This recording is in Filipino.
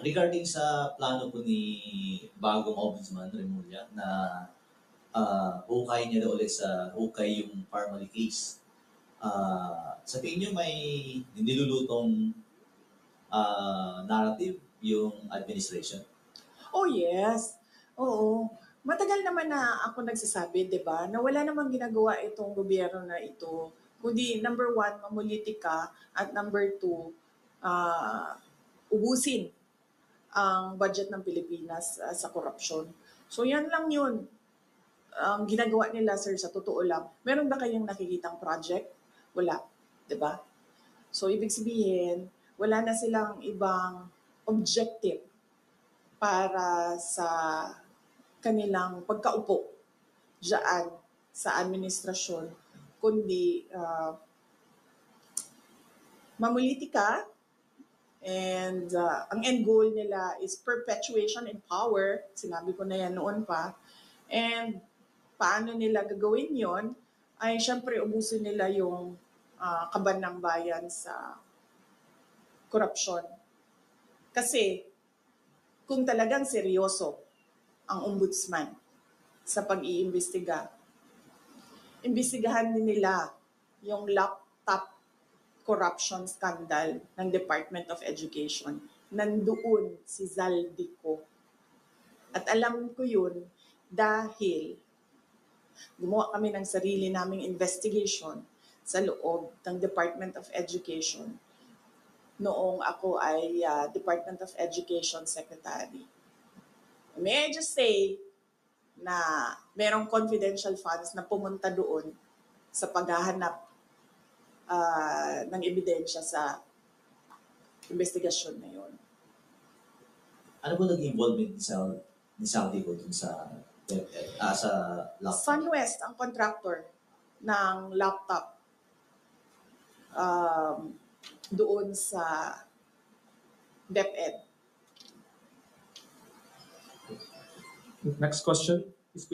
Regarding sa plano po ni bagong Ombudsman Remulla na hukay niya daw ulit sa hukay yung Parmali case. Sa tingin niyo may nilulutong narrative yung administration? Oh yes. Oo. Matagal naman na ako nagsasabi, di ba, na wala namang ginagawa itong gobyerno na ito. Kundi number one, mamulitika, at number two, ubusin ang budget ng Pilipinas sa korupsyon. So yan lang yun. Ang ginagawa nila, sir, sa totoo lang. Meron ba kayong nakikitang project? Wala. Di ba? So ibig sabihin, wala na silang ibang objective para sa kanilang pagkaupo diyan sa administrasyon, kundi mamulitika, and ang end goal nila is perpetuation in power. Sinabi ko na yan noon pa. And paano nila gagawin yon ay syempre ubusin nila yung kaban ng bayan sa korupsyon. Kasi kung talagang seryoso ang ombudsman sa pag-iimbestiga, imbestigahan din nila yung laptop corruption scandal ng Department of Education. Nandoon si Zaldico. At alam ko yun dahil gumawa kami ng sarili naming investigation sa loob ng Department of Education noong ako ay Department of Education Secretary. May I just say na merong confidential funds na pumunta doon sa paghahanap ng ebidensya sa investigasyon na yun. Ano po naging involvement ni Saudi ko dun sa laptop? SunWest ang contractor ng laptop doon sa DepEd. Next question is